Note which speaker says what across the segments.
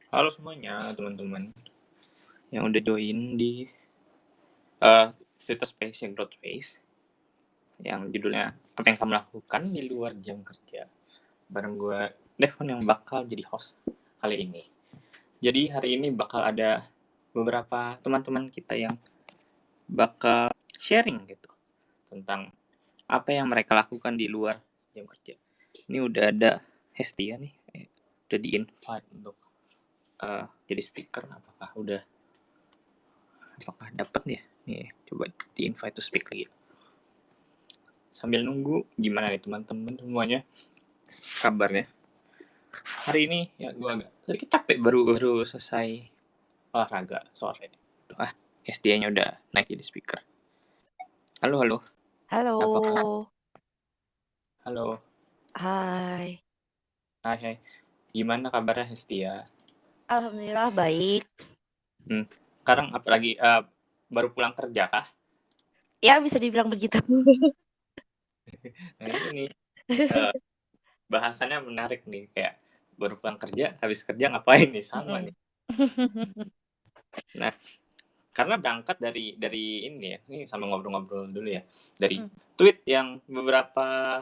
Speaker 1: Halo semuanya, teman-teman yang udah join di eh Twitter Space yang Growth Space yang judulnya apa yang kamu lakukan di luar jam kerja. Bareng gue Devon yang bakal jadi host kali ini. Jadi hari ini bakal ada beberapa teman-teman kita yang bakal sharing gitu tentang apa yang mereka lakukan di luar jam kerja. Ini udah ada Hestia nih, udah di-invite untuk jadi speaker. Apakah dapat ya? Nih, coba di-invite to speak lagi. Sambil nunggu, gimana nih teman-teman semuanya kabarnya? Hari ini ya gue agak sedikit capek, baru selesai olahraga sore. Tuh, SDA-nya udah naik jadi speaker. Halo, halo. Apakah?
Speaker 2: Halo,
Speaker 1: Halo.
Speaker 2: hai.
Speaker 1: Hai, hai. Gimana kabarnya Hestia?
Speaker 2: Alhamdulillah baik.
Speaker 1: Sekarang apalagi baru pulang kerja kah?
Speaker 2: Ya bisa dibilang begitu.
Speaker 1: Nah ini nih eh, bahasannya menarik nih, kayak baru pulang kerja, habis kerja ngapain nih, sama nih. Nah, karena berangkat dari ini ya, ini sama ngobrol-ngobrol dulu ya, dari tweet yang beberapa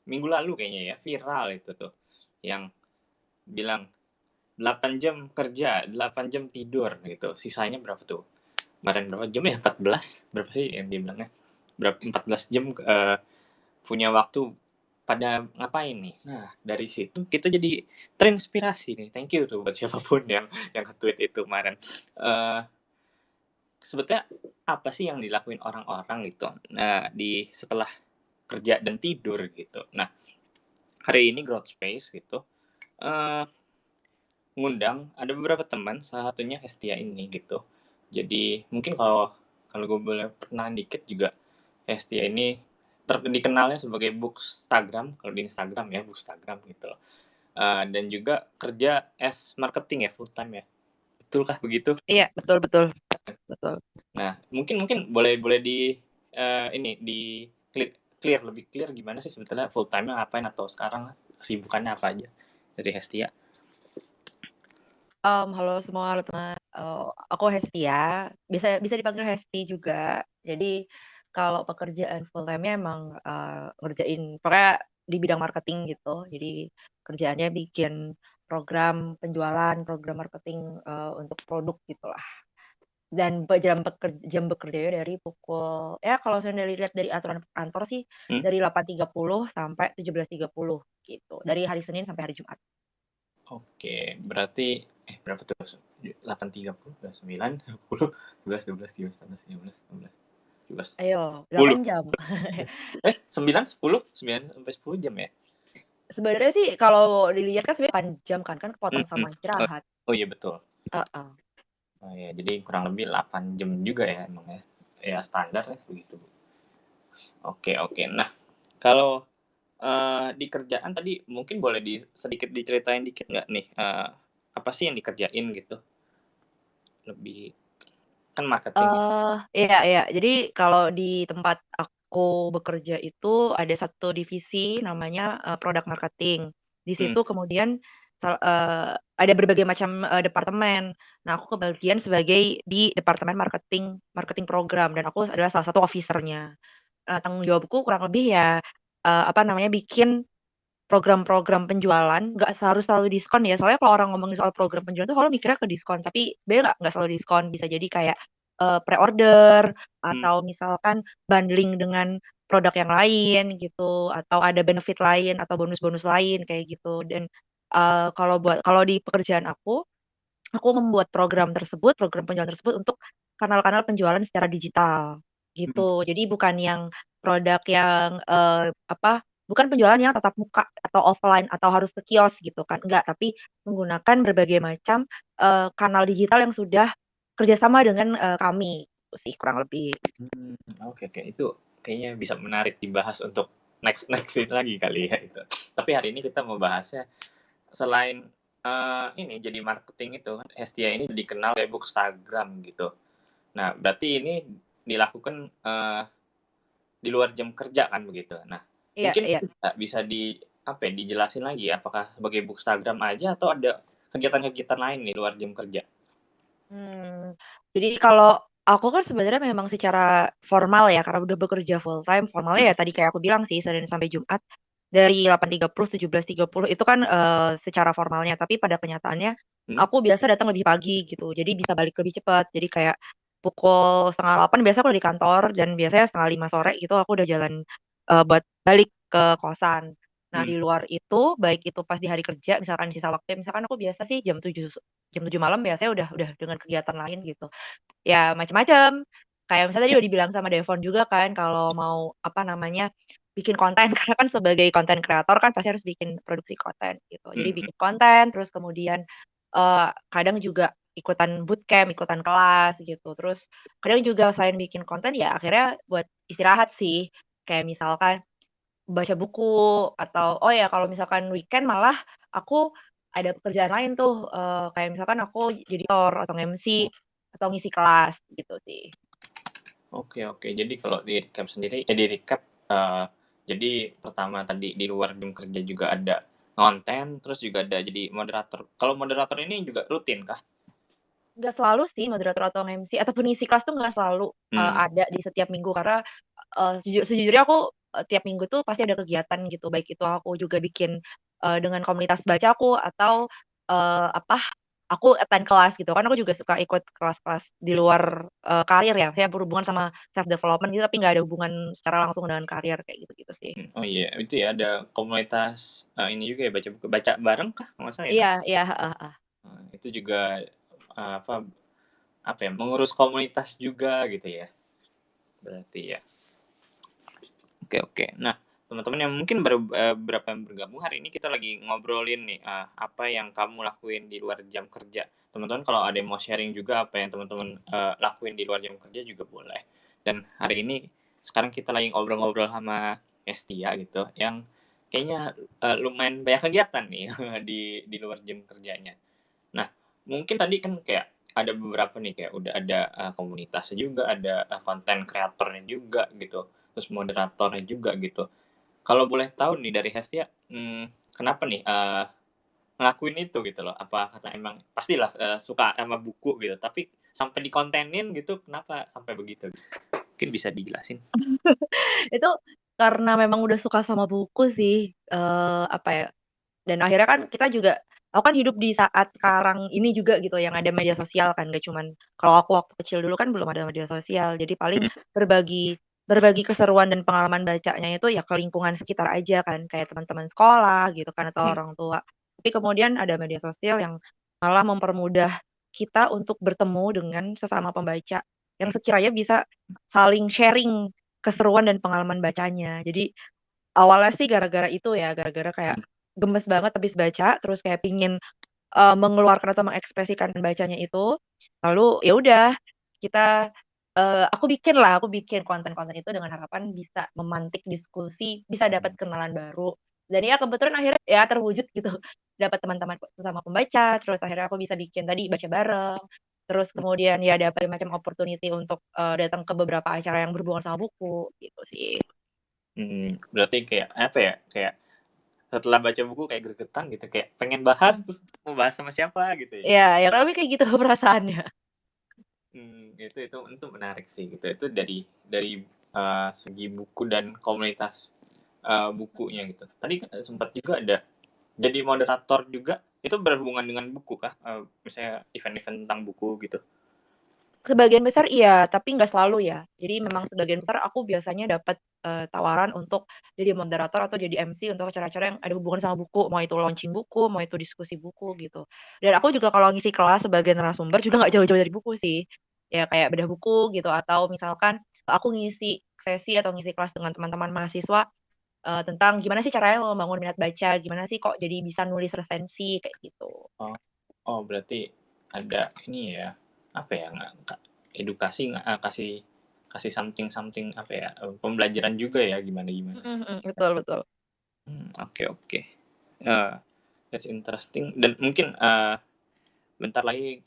Speaker 1: minggu lalu kayaknya ya, viral itu tuh, yang bilang 8 jam kerja, 8 jam tidur gitu, sisanya berapa tuh? Kemarin berapa jam ya? 14? Berapa sih yang dia bilangnya? Berapa 14 jam punya waktu pada ngapain nih? Nah, dari situ kita jadi terinspirasi nih. Thank you tuh buat siapapun yang nge-tweet itu kemarin. Eh Sebetulnya apa sih yang dilakuin orang-orang gitu, di setelah kerja dan tidur gitu. Nah, hari ini Growth Space gitu, eee, ngundang ada beberapa teman, salah satunya Hestia ini gitu. Jadi mungkin kalau kalau gue boleh perkenalan dikit juga, Hestia ini dikenalnya sebagai Bookstagram, kalau di Instagram ya, Bookstagram gitu loh. Dan juga kerja as marketing ya, full time ya. Betulkah begitu?
Speaker 2: Iya, betul betul betul.
Speaker 1: Nah, mungkin mungkin boleh boleh di ini di clear lebih clear gimana sih sebetulnya full time-nya ngapain atau sekarang kesibukannya apa aja dari Hestia?
Speaker 2: Halo semua, halo teman. Aku Hestia, bisa bisa dipanggil Hesti juga. Jadi kalau pekerjaan full time-nya emang ngerjain pokoknya di bidang marketing gitu. Jadi kerjaannya bikin program penjualan, program marketing untuk produk gitulah. Dan jam bekerjanya dari pukul ya kalau saya lihat dari aturan kantor sih
Speaker 1: Hmm?
Speaker 2: dari 8.30 sampai 17.30 gitu. Dari hari Senin sampai hari Jumat.
Speaker 1: Oke, berarti berapa tuh? 8.30, 9, 10, 11, 12, 13, 14, 15, 16, 17,
Speaker 2: Ayo,
Speaker 1: 10.
Speaker 2: 8 jam.
Speaker 1: 9, 10, 9 sampai 10 jam ya?
Speaker 2: Sebenarnya sih kalau dilihat kan sebenarnya 8 jam kan kepotong
Speaker 1: Hmm.
Speaker 2: sama
Speaker 1: Oh,
Speaker 2: istirahat.
Speaker 1: oh iya betul.
Speaker 2: Heeh.
Speaker 1: Oh iya, jadi kurang lebih 8 jam juga ya emang ya. Ya standar ya begitu. Oke, oke. Nah, kalau di kerjaan tadi mungkin boleh sedikit diceritain dikit nggak nih, apa sih yang dikerjain gitu? Lebih kan marketing ya?
Speaker 2: Iya iya. Jadi kalau di tempat aku bekerja itu ada satu divisi namanya product marketing. Di
Speaker 1: Mhm,
Speaker 2: situ kemudian ada berbagai macam departemen. Nah, aku kebagian sebagai di departemen marketing marketing program dan aku adalah salah satu officer-nya. Tanggung jawabku kurang lebih ya apa namanya bikin program-program penjualan, nggak harus selalu diskon ya, soalnya kalau orang ngomongin soal program penjualan tuh selalu mikirnya ke diskon, tapi sebenarnya nggak selalu diskon, bisa jadi kayak pre-order
Speaker 1: mmm,
Speaker 2: atau misalkan bundling dengan produk yang lain gitu, atau ada benefit lain atau bonus-bonus lain kayak gitu. Dan kalau di pekerjaan aku membuat program penjualan tersebut untuk kanal-kanal penjualan secara digital
Speaker 1: mhm,
Speaker 2: gitu. Jadi bukan yang produk yang apa bukan penjualan yang tatap muka atau offline atau harus ke kios gitu kan, enggak, tapi menggunakan berbagai macam kanal digital yang sudah kerjasama dengan kami, itu sih kurang lebih.
Speaker 1: oke, oke. Itu kayaknya bisa menarik dibahas untuk next ini lagi kali ya itu. Tapi hari ini kita mau bahasnya selain, ini jadi marketing itu kan Hestia ini dikenal kayak bookstagram gitu. Nah, berarti ini dilakukan, di luar jam kerja kan begitu. Nah,
Speaker 2: Iya
Speaker 1: mungkin
Speaker 2: iya.
Speaker 1: bisa di apa ya, dijelasin lagi apakah sebagai bookstagram aja atau ada kegiatan-kegiatan lain nih luar jam kerja?
Speaker 2: Hmm, jadi kalau aku kan sebenarnya memang secara formal ya, karena udah bekerja full time, formalnya ya tadi kayak aku bilang sih, Senin sampai Jumat dari 8.30, 17.30 itu kan secara formalnya, tapi pada kenyataannya
Speaker 1: Mhm,
Speaker 2: aku biasa datang lebih pagi gitu, jadi bisa balik lebih cepat. Jadi kayak pukul setengah 8 biasa aku udah di kantor dan biasanya setengah 5 sore gitu aku udah jalan buat balik ke kosan. Nah,
Speaker 1: mhm,
Speaker 2: di luar itu, baik itu pas di hari kerja, misalkan sisa waktu, misalkan aku biasa sih jam 7 malam biasanya udah dengan kegiatan lain gitu. Ya macam-macam, kayak misalnya tadi udah dibilang sama Devon juga kan kalau mau, apa namanya, bikin konten karena kan sebagai konten kreator kan pasti harus bikin produksi konten gitu. Jadi
Speaker 1: mhm,
Speaker 2: bikin konten, terus kemudian, kadang juga ikutan bootcamp, ikutan kelas gitu. Terus kadang juga selain bikin konten ya akhirnya buat istirahat sih, kayak misalkan baca buku atau oh ya kalau misalkan weekend malah aku ada pekerjaan lain tuh, kayak misalkan aku jadi aktor atau nge-MC atau ngisi kelas gitu sih.
Speaker 1: oke oke. Jadi kalau di-recap sendiri di-recap, jadi pertama tadi di luar jam kerja juga ada konten, terus juga ada jadi moderator. Kalau moderator ini juga rutin kah?
Speaker 2: Nggak selalu sih moderator atau nge-MC ataupun ngisi kelas tuh nggak selalu,
Speaker 1: Mmm,
Speaker 2: ada di setiap minggu karena, sejujurnya aku, tiap minggu tuh pasti ada kegiatan gitu, baik itu aku juga bikin, dengan komunitas baca aku atau, apa, aku attend kelas gitu, kan aku juga suka ikut kelas-kelas di luar, karir ya, saya berhubungan sama self development gitu, tapi nggak ada hubungan secara langsung dengan karir, kayak gitu-gitu sih.
Speaker 1: oh iya itu ya ada komunitas, ini juga ya baca buku baca bareng kah kalau nggak salah ya?
Speaker 2: Iya iya, heeh heeh.
Speaker 1: Itu juga, apa apa ya, mengurus komunitas juga gitu ya, berarti ya. Oke oke. Nah, teman-teman yang mungkin baru, berapa yang bergabung, hari ini kita lagi ngobrolin nih, apa yang kamu lakuin di luar jam kerja. Teman-teman kalau ada yang mau sharing juga apa yang teman-teman, lakuin di luar jam kerja juga boleh. Dan hari ini sekarang kita lagi ngobrol-ngobrol sama Estia gitu, yang kayaknya, lumayan banyak kegiatan nih di luar jam kerjanya. Nah, mungkin tadi kan kayak ada beberapa nih, kayak udah ada, komunitasnya juga, ada, konten kreatornya juga gitu, terus moderatornya juga gitu. Kalau boleh tahu nih dari Hestia, kenapa nih, ngelakuin itu gitu loh? Apa karena emang pastilah, suka sama buku gitu, tapi sampai dikontenin gitu, kenapa sampai begitu? Mungkin bisa dijelasin?
Speaker 2: Itu karena memang udah suka sama buku sih, apa ya, dan akhirnya kan kita juga aku kan hidup di saat sekarang ini juga gitu yang ada media sosial kan, gak cuman kalau aku waktu kecil dulu kan belum ada media sosial, jadi paling
Speaker 1: Mhm
Speaker 2: berbagi berbagi keseruan dan pengalaman bacanya itu ya ke lingkungan sekitar aja kan, kayak teman-teman sekolah gitu kan atau
Speaker 1: mhm
Speaker 2: orang tua. Tapi kemudian ada media sosial yang malah mempermudah kita untuk bertemu dengan sesama pembaca, yang
Speaker 1: mhm
Speaker 2: sekiranya bisa saling sharing keseruan dan pengalaman bacanya. Jadi awalnya sih gara-gara itu ya, gara-gara kayak
Speaker 1: mhm
Speaker 2: gemes banget habis baca, terus kayak pingin, mengeluarkan atau mengekspresikan bacanya itu, lalu ya udah kita aku bikin konten-konten itu dengan harapan bisa memantik diskusi, bisa dapat
Speaker 1: mhm.
Speaker 2: kenalan baru, dan ya kebetulan akhirnya ya terwujud gitu, dapat teman-teman sesama pembaca, terus akhirnya aku bisa bikin tadi baca bareng, terus kemudian ya dapat macam opportunity untuk, datang ke beberapa acara yang berhubungan sama buku, gitu sih.
Speaker 1: Berarti kayak apa ya, kayak setelah baca buku kayak gregetan gitu, kayak pengen bahas, terus mau bahas sama siapa gitu ya?
Speaker 2: Iya, ya kurang lebih kayak gitu perasaannya.
Speaker 1: Itu menarik sih gitu. Itu dari, segi buku dan komunitas, bukunya gitu. Tadi, sempat juga ada jadi moderator juga, itu berhubungan dengan buku kah? Misalnya event-event tentang buku gitu?
Speaker 2: Sebagian besar iya, tapi nggak selalu ya. Jadi memang sebagian besar aku biasanya dapat, tawaran untuk jadi moderator atau jadi MC untuk acara-acara yang ada hubungan sama buku, mau itu launching buku, mau itu diskusi buku gitu. Dan aku juga kalau ngisi kelas sebagai narasumber juga nggak jauh-jauh dari buku sih. Ya kayak bedah buku gitu atau misalkan aku ngisi sesi atau ngisi kelas dengan teman-teman mahasiswa, tentang gimana sih caranya membangun minat baca, gimana sih kok jadi bisa nulis resensi, kayak gitu.
Speaker 1: Oh oh berarti ada ini ya, apa ya, edukasi kasih kasih something-something apa ya, pembelajaran juga ya gimana-gimana.
Speaker 2: Mhm mhm, betul betul.
Speaker 1: Oke oke. That's interesting dan mungkin, bentar lagi,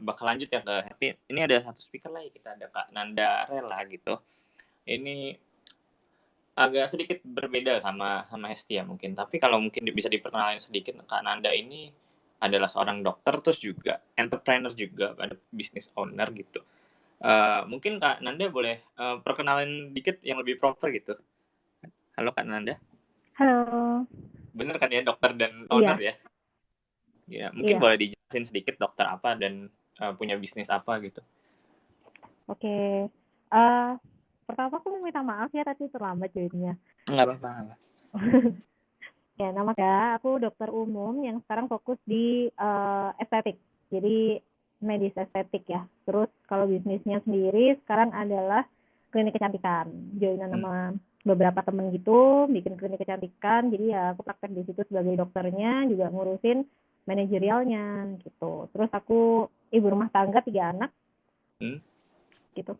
Speaker 1: bakal lanjut ya ke Happy. Ini ada satu speaker lagi, kita ada Kak Nanda Rela gitu. Ini agak sedikit berbeda sama sama Hestia mungkin, tapi kalau mungkin bisa diperkenalkan sedikit, Kak Nanda ini, adalah seorang dokter terus juga entrepreneur juga, ada business owner gitu. Mungkin Kak Nanda boleh perkenalan dikit yang lebih proper gitu. Halo Kak Nanda,
Speaker 3: Halo.
Speaker 1: bener kan ya dokter dan owner
Speaker 3: Iya,
Speaker 1: ya? Ya, mungkin
Speaker 3: iya.
Speaker 1: boleh dijelasin sedikit dokter apa dan punya bisnis apa gitu.
Speaker 3: Oke. Pertama aku mau minta maaf ya tadi terlambat jadinya.
Speaker 1: Nggak apa-apa.
Speaker 3: Ya, nama saya aku dokter umum yang sekarang fokus di estetik. Jadi medis estetik ya. Terus kalau bisnisnya sendiri sekarang adalah klinik kecantikan. Joinan sama beberapa temen gitu, bikin klinik kecantikan. Jadi ya aku praktek di situ sebagai dokternya, juga ngurusin manajerialnya gitu. Terus aku ibu rumah tangga 3 anak gitu.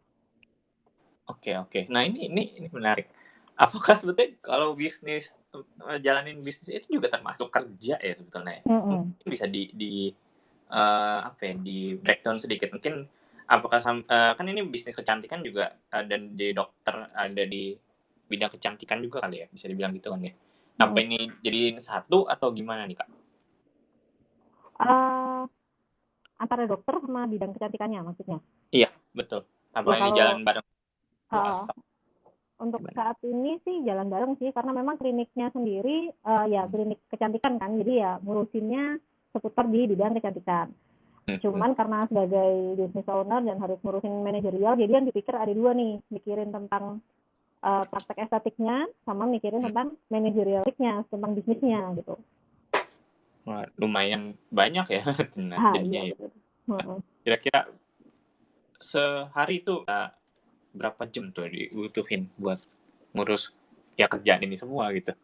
Speaker 1: Oke. Nah ini menarik. Apakah sebetulnya kalau bisnis jalanin bisnis itu juga termasuk kerja ya sebetulnya? Mungkin bisa di apa ya, di breakdown sedikit. Mungkin apakah kan ini bisnis kecantikan juga dan jadi dokter ada di bidang kecantikan juga kali ya, bisa dibilang gitu kan ya? Apa ini jadiin satu atau gimana nih Kak?
Speaker 3: Antara dokter sama bidang kecantikannya maksudnya?
Speaker 1: Iya betul. Apa
Speaker 3: Ya
Speaker 1: ini jalan bareng?
Speaker 3: untuk saat ini sih jalan bareng sih, karena memang kliniknya sendiri ya klinik kecantikan kan, jadi ya ngurusinnya seputar di bidang kecantikan. Cuman karena sebagai business owner dan harus ngurusin manajerial, jadi yang dipikir ada dua nih, mikirin tentang praktek estetiknya sama mikirin tentang manajerialnya, tentang bisnisnya gitu.
Speaker 1: Wah, lumayan banyak ya jadinya.
Speaker 3: Iya,
Speaker 1: ya. Kira-kira sehari itu berapa jam tuh dibutuhin buat ngurus ya kerjaan ini semua gitu?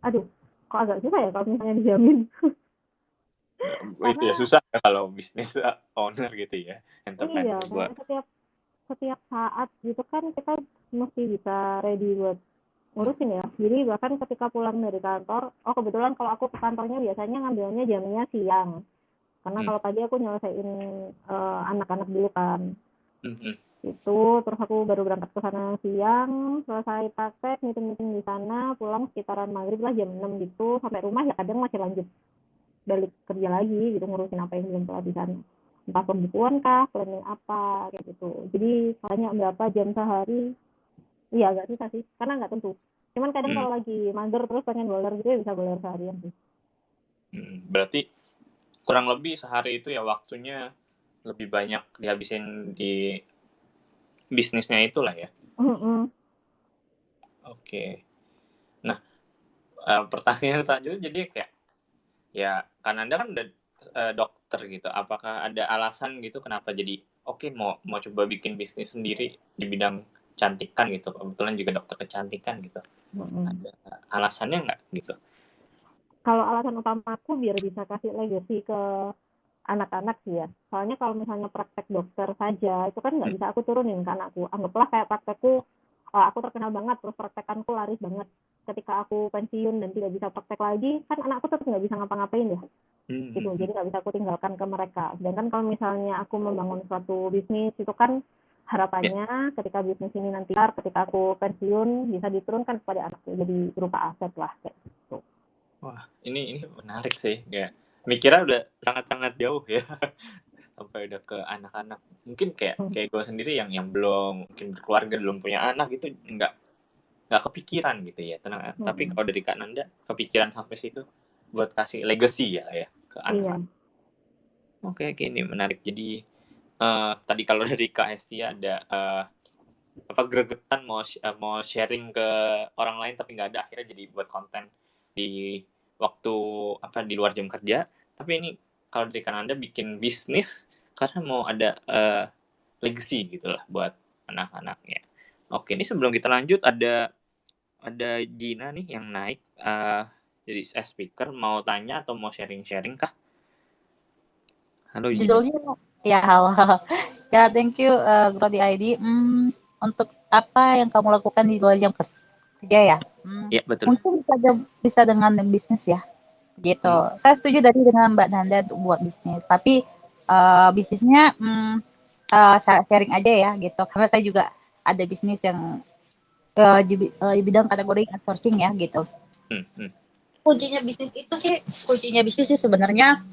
Speaker 3: Aduh, kok agak susah ya kalau misalnya dijamin.
Speaker 1: Itu ya susah ya kalau bisnis owner gitu ya,
Speaker 3: Iya,
Speaker 1: entrepreneur buat.
Speaker 3: karena setiap saat gitu kan kita mesti bisa ready buat ngurusin ya. Jadi bahkan ketika pulang dari kantor, kebetulan kalau aku ke kantornya biasanya ngambilnya jamnya siang. Karena kalau pagi aku nyelesain anak-anak dulu kan. Itu terus aku baru berangkat ke sana siang, selesai praktek, meeting di sana, pulang sekitaran maghrib lah jam 6 gitu, sampai rumah ya kadang masih lanjut balik kerja lagi gitu, ngurusin apa yang belum kelar di sana. Entah pembukuan kah, planning apa kayak gitu. Jadi tanya berapa jam sehari, iya agak susah sih, karena nggak tentu. Cuman kadang kalau lagi mager terus pengen boler gitu ya bisa boler seharian sih.
Speaker 1: Berarti kurang lebih sehari itu ya waktunya lebih banyak dihabisin di bisnisnya itulah ya. Oke. Nah, pertanyaan selanjutnya jadi kayak ya kan Anda kan udah dokter gitu. Apakah ada alasan gitu kenapa jadi oke mau coba bikin bisnis sendiri di bidang cantikan gitu? Kebetulan juga dokter kecantikan gitu. Ada alasannya nggak gitu?
Speaker 3: Kalau alasan utamaku biar bisa kasih legacy ke anak-anak sih ya. Soalnya kalau misalnya praktek dokter saja itu kan nggak bisa aku turunin ke anakku. Anggaplah kayak praktekku aku terkenal banget terus praktekanku laris banget. Ketika aku pensiun dan tidak bisa praktek lagi, kan anakku tetap nggak bisa ngapa-ngapain ya. Gitu. Jadi nggak bisa aku tinggalkan ke mereka. Sedangkan kalau misalnya aku membangun suatu bisnis itu kan harapannya ketika bisnis ini nanti ketika aku pensiun bisa diturunkan kepada anakku jadi berupa aset lah kayak gitu.
Speaker 1: Wah, ini menarik sih. Kayak mikirnya udah sangat-sangat jauh ya. Sampai udah ke anak-anak. Mungkin kayak gue sendiri yang belum mungkin berkeluarga, belum punya anak gitu nggak kepikiran gitu ya. Tenang. Tapi kalau dari Kak Nanda kepikiran sampai situ buat kasih legacy ya ke anak. Oke, ini menarik. Jadi tadi kalau dari Kak Hestia ada gregetan mau sharing ke orang lain tapi nggak ada, akhirnya jadi buat konten di waktu di luar jam kerja. Tapi ini kalau dari Kak Nanda bikin bisnis karena mau ada legacy gitu lah buat anak-anaknya. Oke, ini sebelum kita lanjut ada Gina nih yang naik jadi speaker, mau tanya atau mau sharing-sharing kah? Halo Gina.
Speaker 4: Judulnya ya halo. Ya thank you Grody ID. Untuk apa yang kamu lakukan di luar jam kerja ya?
Speaker 1: Ya betul.
Speaker 4: Mungkin bisa dengan bisnis ya. Gitu. Saya setuju tadi dengan Mbak Nanda untuk buat bisnis. Tapi bisnisnya sharing aja ya gitu. Karena saya juga ada bisnis yang di bidang kategori outsourcing ya gitu. kuncinya bisnis sih sebenarnya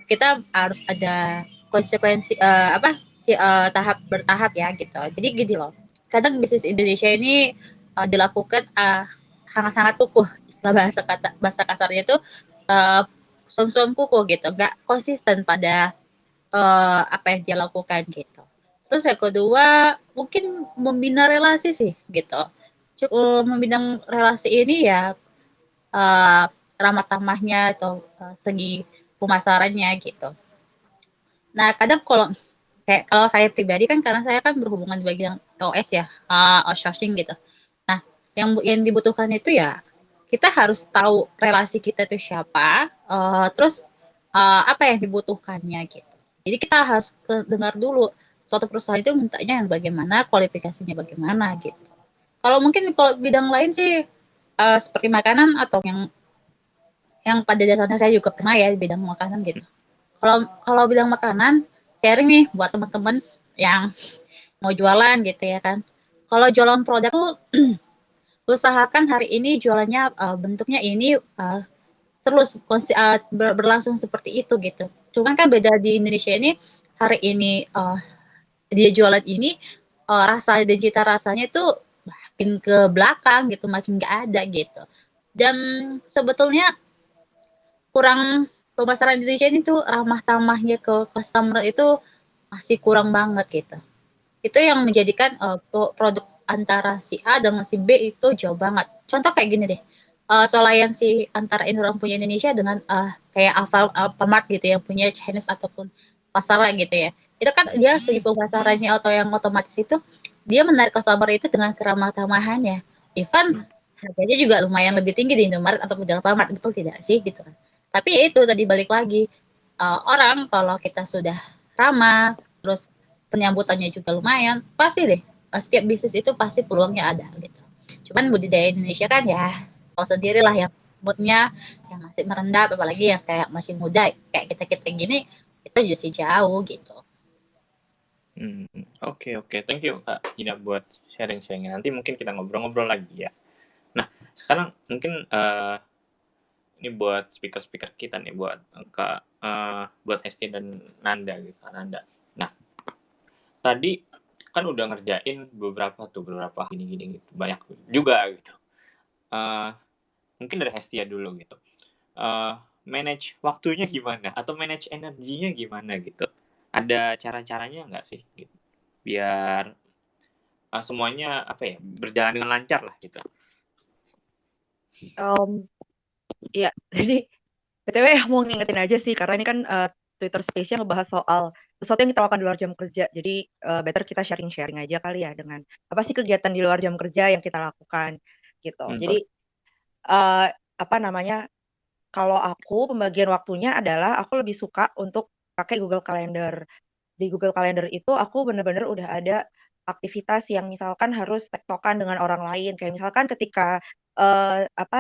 Speaker 4: kita harus ada konsekuensi tahap bertahap ya gitu. Jadi gini loh, kadang bisnis Indonesia ini dilakukan sangat-sangat kukuh. Istilah bahasa kasarnya itu som-som kukuh gitu, nggak konsisten pada apa yang dia lakukan gitu. Terus yang kedua mungkin membina relasi sih gitu. Cukup membina relasi ini ya ramah tamahnya atau segi pemasarannya gitu. Nah kadang kalau saya pribadi kan karena saya kan berhubungan di bagian OS ya, outsourcing gitu. Nah yang dibutuhkan itu ya kita harus tahu relasi kita itu siapa, terus apa yang dibutuhkannya gitu. Jadi kita harus dengar dulu suatu perusahaan itu mintanya yang bagaimana, kualifikasinya bagaimana gitu. Kalau bidang lain sih seperti makanan atau yang pada dasarnya saya juga pernah ya di bidang makanan gitu. Kalau bidang makanan, sharing nih buat teman-teman yang mau jualan gitu ya kan. Kalau jualan produk tuh usahakan hari ini jualannya bentuknya ini terus berlangsung seperti itu gitu. Cuman kan beda di Indonesia ini hari ini dia jualan ini rasa dan cita rasanya itu makin ke belakang gitu, makin nggak ada gitu. Dan sebetulnya kurang pemasaran Indonesia ini tuh ramah tamahnya ke customer itu masih kurang banget gitu. Itu yang menjadikan produk antara si A dengan si B itu jauh banget. Contoh kayak gini deh, alliance antara orang punya Indonesia dengan kayak Alfamart gitu yang punya Chinese ataupun Pasar gitu ya. Itu kan dia segi pemasarannya atau yang otomatis itu dia menarik customer itu dengan keramah tamahannya. Even harganya juga lumayan lebih tinggi di Indomaret ataupun di Alfamart, betul tidak sih gitu kan. Tapi itu tadi balik lagi orang kalau kita sudah ramah terus penyambutannya juga lumayan, pasti deh setiap bisnis itu pasti peluangnya ada gitu. Cuman budidaya Indonesia kan ya tahu sendirilah ya moodnya yang masih merendah, apalagi yang kayak masih muda kayak kita gini itu justru jauh gitu.
Speaker 1: Oke. Thank you Kak Ina buat sharing-sharingnya. Nanti mungkin kita ngobrol-ngobrol lagi ya. Nah, sekarang mungkin ini buat speaker kita nih, buat Kak, buat Hesti dan Nanda gitu, Kak Nanda. Nah, tadi kan udah ngerjain beberapa gini gitu, banyak juga gitu. Mungkin dari Hestia dulu gitu. Manage waktunya gimana? Atau manage energinya gimana gitu? Ada cara-caranya nggak sih? Gitu. Biar semuanya berjalan dengan lancar lah gitu.
Speaker 2: Ya, jadi BTW mau ngingetin aja sih karena ini kan Twitter Space-nya ngebahas soal sesuatu yang kita lakukan di luar jam kerja. Jadi better kita sharing-sharing aja kali ya dengan apa sih kegiatan di luar jam kerja yang kita lakukan gitu. Jadi apa namanya? Kalau aku pembagian waktunya adalah aku lebih suka untuk pakai Google Calendar. Di Google Calendar itu aku bener-bener udah ada aktivitas yang misalkan harus tektokan dengan orang lain. Kayak misalkan ketika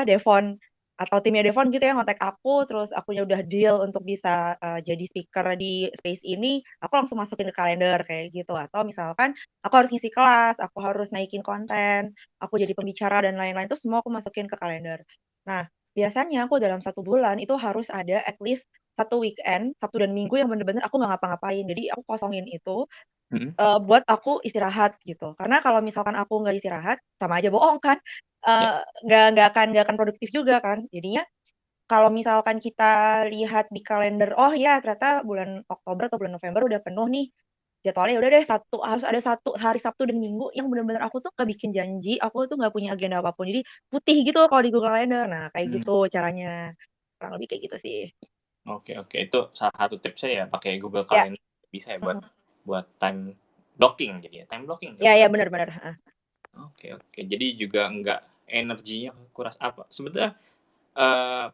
Speaker 2: Devon atau timnya Devon gitu ya ngontak aku, terus akunya udah deal untuk bisa jadi speaker di space ini, aku langsung masukin ke kalender kayak gitu. Atau misalkan aku harus ngisi kelas, aku harus naikin konten, aku jadi pembicara dan lain-lain itu semua aku masukin ke kalender. Nah, biasanya aku dalam 1 bulan itu harus ada at least 1 weekend, Sabtu dan Minggu yang bener-bener aku nggak ngapa-ngapain. Jadi aku kosongin itu buat aku istirahat gitu. Karena kalau misalkan aku nggak istirahat, sama aja bohong kan. Nggak akan produktif juga kan. Jadinya kalau misalkan kita lihat di kalender, oh ya ternyata bulan Oktober atau bulan November udah penuh nih jadwalnya, udah deh harus ada 1 hari Sabtu dan Minggu yang benar-benar aku tuh nggak bikin janji, aku tuh nggak punya agenda apapun. Jadi putih gitu kalau di Google Calendar. Nah, kayak gitu caranya. Kurang lebih kayak gitu sih.
Speaker 1: Oke. Itu salah satu tipsnya ya pakai Google
Speaker 2: Ya.
Speaker 1: Calendar bisa ya buat time blocking jadi ya. Time blocking.
Speaker 2: Ya benar.
Speaker 1: Oke. Jadi juga nggak energinya kuras apa. Sebetulnya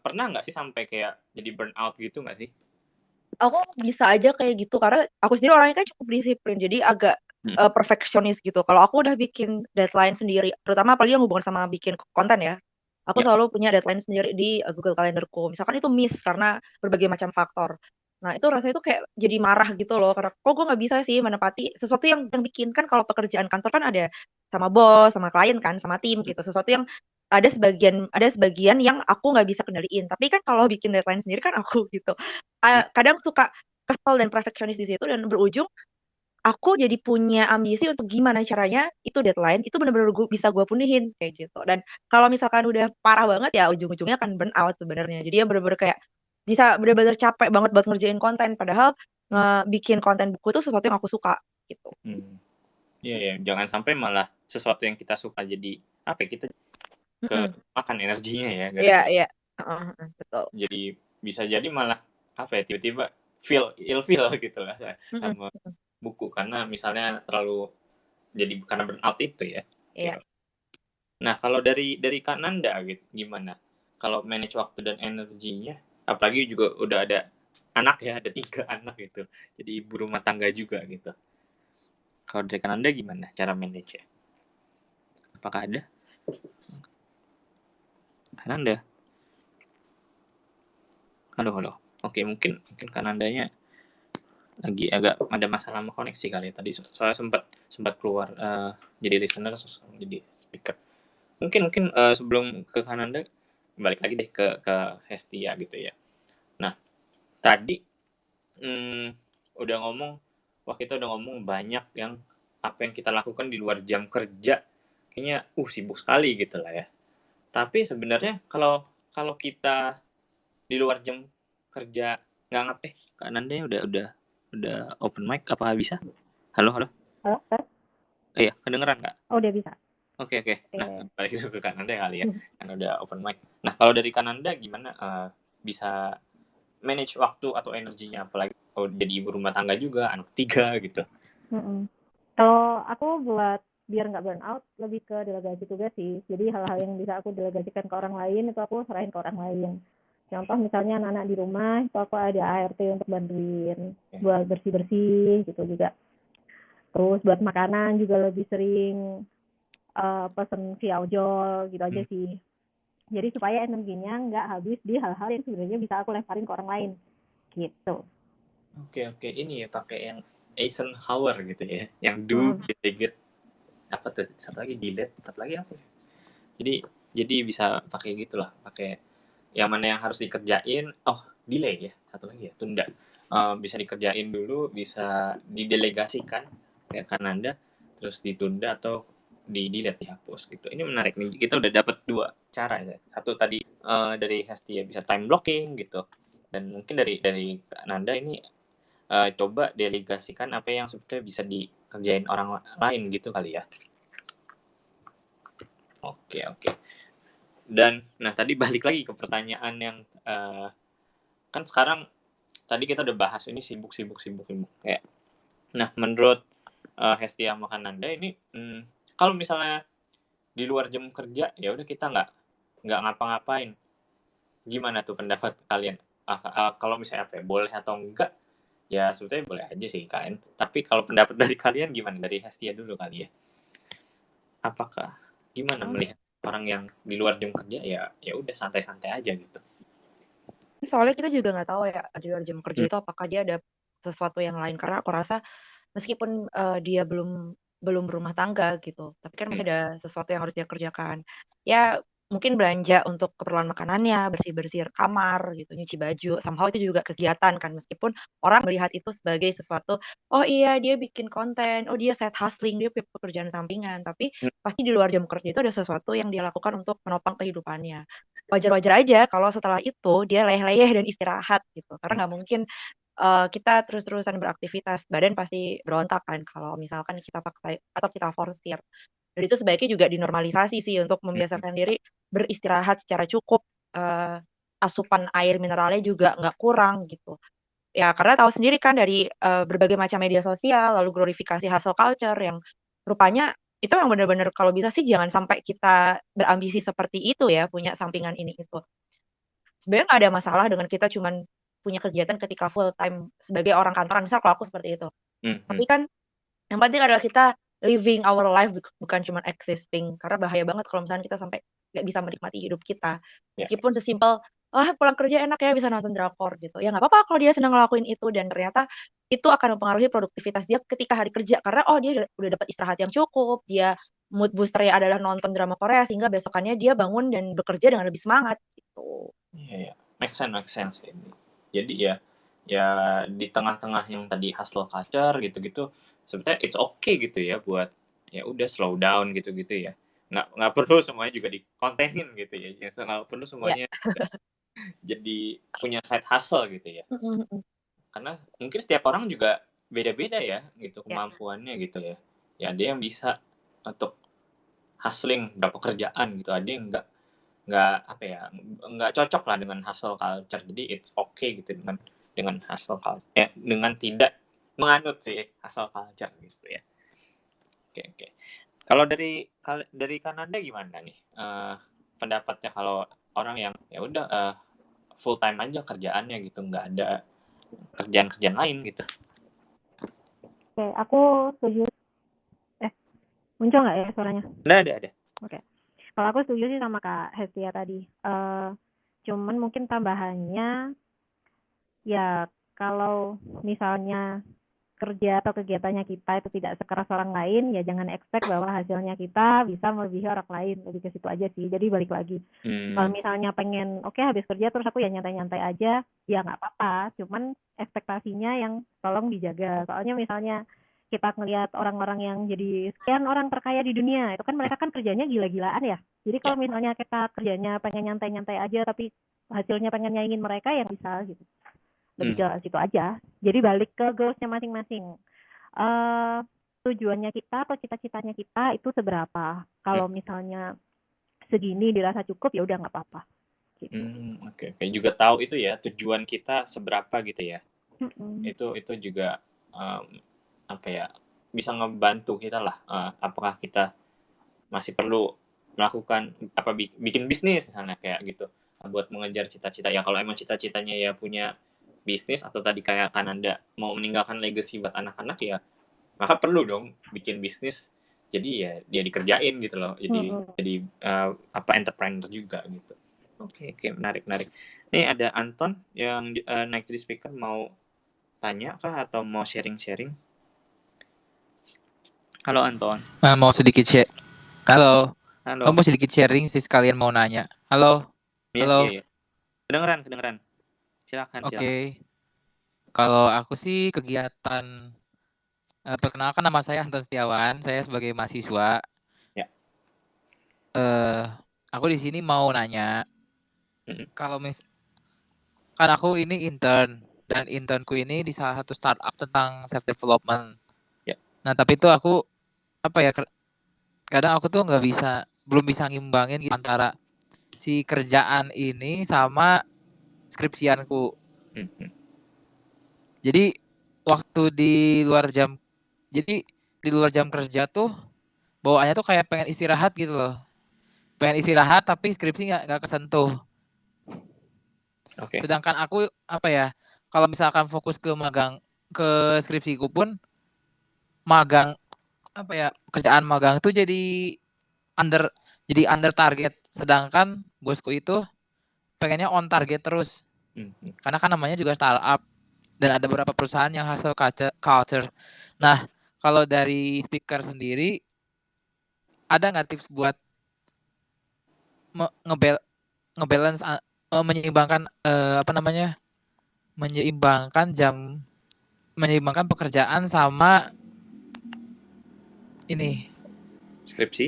Speaker 1: pernah nggak sih sampai kayak jadi burnout gitu nggak sih?
Speaker 2: Aku bisa aja kayak gitu karena aku sendiri orangnya kan cukup disiplin, jadi agak perfeksionis gitu. Kalau aku udah bikin deadline sendiri, terutama apalagi yang hubungan sama bikin konten ya, aku selalu punya deadline sendiri di Google Calendarku. Misalkan itu miss karena berbagai macam faktor. Nah itu rasanya tuh kayak jadi marah gitu loh, karena kok gue nggak bisa sih menepati sesuatu yang bikin kan kalau pekerjaan kantor kan ada sama bos, sama klien kan, sama tim gitu. Sesuatu yang ada sebagian yang aku nggak bisa kendaliin. Tapi kan kalau bikin deadline sendiri kan aku gitu. Kadang suka kesel dan perfeksionis di situ dan berujung aku jadi punya ambisi untuk gimana caranya itu deadline itu benar-benar bisa gue penuhin kayak gitu. Dan kalau misalkan udah parah banget ya ujung-ujungnya akan burn out sebenarnya. Jadi ya benar-benar kayak bisa benar-benar capek banget buat ngerjain konten padahal bikin konten buku itu sesuatu yang aku suka gitu.
Speaker 1: Iya ya, jangan sampai malah sesuatu yang kita suka jadi apa ya, kita makan energinya ya.
Speaker 2: Iya. Betul.
Speaker 1: Jadi bisa jadi malah apa ya, tiba-tiba feel gitu lah sama buku karena misalnya terlalu jadi karena burnout itu ya.
Speaker 2: Iya.
Speaker 1: Nah kalau dari Kak Nanda gitu gimana? Kalau manage waktu dan energinya, apalagi juga udah ada anak ya, ada 3 anak gitu, jadi ibu rumah tangga juga gitu. Kalau dari Kak Nanda gimana cara manage ya? Apakah ada? Kak Nanda? Halo. Oke, mungkin Kak Nandanya lagi agak ada masalah sama koneksi kali ya tadi. Soalnya sempat keluar jadi listener jadi speaker. Mungkin sebelum ke Kak Nanda balik lagi deh ke Hestia gitu ya. Nah, tadi waktu itu udah ngomong banyak yang apa yang kita lakukan di luar jam kerja kayaknya sibuk sekali gitu lah ya. Tapi sebenarnya kalau kita di luar jam kerja nggak ngapain, Kak Nanda udah open mic apa bisa? Halo.
Speaker 3: Halo,
Speaker 1: Iya, kedengeran nggak?
Speaker 3: Oh, udah bisa.
Speaker 1: Oke. Nah, balik ke Kak Nanda kali ya, kan udah open mic. Nah, kalau dari Kak Nanda gimana bisa manage waktu atau energinya, apalagi jadi ibu rumah tangga juga, anak 3 gitu.
Speaker 3: Kalau aku buat biar nggak burn out lebih ke delegasi tugas sih. Jadi hal-hal yang bisa aku delegasikan ke orang lain itu aku serahin ke orang lain. Contoh misalnya anak-anak di rumah itu aku ada ART untuk bantuin buat bersih-bersih gitu juga. Terus buat makanan juga lebih sering pesen via ojol gitu aja sih. Jadi supaya energinya nggak habis di hal-hal yang sebenarnya bisa aku lemparin ke orang lain gitu.
Speaker 1: Oke. Ini ya pakai yang Eisenhower gitu ya, yang do, delegate, apa tuh satu lagi delete, satu lagi apa? Jadi bisa pakai gitulah, pakai yang mana yang harus dikerjain, delay ya, satu lagi ya, tunda. Bisa dikerjain dulu, bisa didelegasikan kayak Kak Nanda, terus ditunda atau di-delete, dihapus gitu. Ini menarik nih, kita udah dapat 2 cara ya. Satu tadi dari Hestia bisa time blocking gitu, dan mungkin dari Kak Nanda ini coba delegasikan apa yang sebetulnya bisa dikerjain orang lain gitu kali ya. Oke. Dan nah tadi balik lagi ke pertanyaan yang kan sekarang tadi kita udah bahas ini sibuk kayak. Nah, menurut Hestia sama Kak Nanda ini kalau misalnya di luar jam kerja ya udah kita nggak ngapa-ngapain. Gimana tuh pendapat kalian? Kalau misalnya apa ya, boleh atau enggak? Ya sebetulnya boleh aja sih kan. Tapi kalau pendapat dari kalian gimana? Dari Hestia dulu kali ya. Apakah gimana melihat orang yang di luar jam kerja ya udah santai-santai aja gitu?
Speaker 2: Soalnya kita juga nggak tahu ya di luar jam kerja itu apakah dia ada sesuatu yang lain, karena aku rasa meskipun dia belum berumah tangga gitu, tapi kan masih ada sesuatu yang harus dia kerjakan. Ya mungkin belanja untuk keperluan makanannya, bersih-bersih kamar gitu, nyuci baju, somehow itu juga kegiatan kan, meskipun orang melihat itu sebagai sesuatu, oh iya dia bikin konten, oh dia side hustling, dia punya pekerjaan sampingan, tapi pasti di luar jam kerja itu ada sesuatu yang dia lakukan untuk menopang kehidupannya. Wajar-wajar aja kalau setelah itu dia leyeh-leyeh dan istirahat gitu, karena nggak mungkin kita terus-terusan beraktivitas, badan pasti berontak kan kalau misalkan kita pakai atau kita forsir. Dan itu sebaiknya juga dinormalisasi sih untuk membiasakan diri beristirahat secara cukup, asupan air mineralnya juga nggak kurang gitu. Ya karena tahu sendiri kan dari berbagai macam media sosial, lalu glorifikasi hustle culture yang rupanya itu yang benar-benar kalau bisa sih jangan sampai kita berambisi seperti itu ya, punya sampingan ini itu. Sebenarnya nggak ada masalah dengan kita cuman punya kegiatan ketika full time sebagai orang kantoran, misal kalau aku seperti itu. Tapi kan yang penting adalah kita living our life, bukan cuma existing, karena bahaya banget kalau misalnya kita sampai nggak bisa menikmati hidup kita. Meskipun sesimpel, pulang kerja enak ya bisa nonton drakor gitu. Ya nggak apa-apa kalau dia senang ngelakuin itu dan ternyata itu akan mempengaruhi produktivitas dia ketika hari kerja karena dia udah dapat istirahat yang cukup, dia mood booster-nya adalah nonton drama Korea sehingga besokannya dia bangun dan bekerja dengan lebih semangat gitu.
Speaker 1: Iya, make sense ini. Jadi ya di tengah-tengah yang tadi hustle culture gitu-gitu, sebenarnya it's okay gitu ya buat ya udah slow down gitu-gitu ya. Nggak perlu semuanya juga dikontenin gitu ya. Ya nggak perlu
Speaker 2: Ya.
Speaker 1: semuanya jadi punya side hustle gitu ya. Karena mungkin setiap orang juga beda-beda ya gitu
Speaker 2: Ya.
Speaker 1: kemampuannya gitu ya. Ya ada yang bisa untuk hustling berapa kerjaan gitu, ada yang nggak apa ya, nggak cocok lah dengan hustle culture. Jadi it's okay gitu dengan hustle culture, dengan tidak menganut sih hustle culture gitu ya. Oke. Kalau dari Kanada gimana nih pendapatnya kalau orang yang ya udah full time aja kerjaannya gitu, nggak ada kerjaan lain gitu?
Speaker 3: Oke, aku setuju. Muncul nggak ya suaranya?
Speaker 1: Ada.
Speaker 3: Oke. Kalau aku setuju sih sama Kak Hestia tadi. Cuman mungkin tambahannya ya kalau misalnya kerja atau kegiatannya kita itu tidak sekeras orang lain, ya jangan expect bahwa hasilnya kita bisa melebihi orang lain. Lebih ke situ aja sih. Jadi balik lagi. Kalau misalnya pengen, oke, habis kerja terus aku ya nyantai-nyantai aja, ya nggak apa-apa. Cuman ekspektasinya yang tolong dijaga. Soalnya misalnya kita ngelihat orang-orang yang jadi sekian orang terkaya di dunia, itu kan mereka kan kerjanya gila-gilaan ya. Jadi kalau misalnya kita kerjanya pengen nyantai-nyantai aja, tapi hasilnya pengen nyaingin mereka, yang bisa gitu. Lebih ke situ aja. Jadi balik ke goals-nya masing-masing. Tujuannya kita atau cita-citanya kita itu seberapa. Kalau misalnya segini dirasa cukup, ya udah nggak apa-apa. Gitu.
Speaker 1: Oke. Juga tahu itu ya tujuan kita seberapa gitu ya. Itu juga apa ya, bisa ngebantu kita lah. Apakah kita masih perlu melakukan bikin bisnis misalnya kayak gitu buat mengejar cita-cita ya. Kalau emang cita-citanya ya punya bisnis atau tadi kayak Kananda mau meninggalkan legacy buat anak-anak ya, maka perlu dong bikin bisnis. Jadi ya dia dikerjain gitu loh. Jadi entrepreneur juga gitu. Oke, menarik. Nih ada Anton yang naik jadi speaker, mau tanya kah atau mau sharing-sharing? Halo Anton.
Speaker 5: Mau sedikit share. Halo.
Speaker 1: Halo.
Speaker 5: Mau sedikit sharing sih, sekalian mau nanya. Halo.
Speaker 1: Iya. Kedengeran. Silakan.
Speaker 5: Oke. Kalau aku sih kegiatan, perkenalkan nama saya Anton Setiawan. Saya sebagai mahasiswa.
Speaker 1: Ya.
Speaker 5: Aku di sini mau nanya. Kalau kan aku ini intern, dan internku ini di salah satu startup tentang self development.
Speaker 1: Ya.
Speaker 5: Nah, tapi itu aku kadang aku tuh belum bisa ngimbangin gitu antara si kerjaan ini sama skripsianku. Jadi waktu di luar jam kerja tuh bawaannya tuh kayak pengen istirahat gitu loh. Pengen istirahat tapi skripsi nggak kesentuh.
Speaker 1: Okay.
Speaker 5: Sedangkan aku kalau misalkan fokus ke skripsiku pun magang kerjaan magang tuh jadi under target. Sedangkan bosku itu pengennya on target terus. Karena kan namanya juga startup dan ada beberapa perusahaan yang hustle culture. Nah, kalau dari speaker sendiri ada nggak tips buat ngebalance menyeimbangkan pekerjaan sama ini
Speaker 1: skripsi,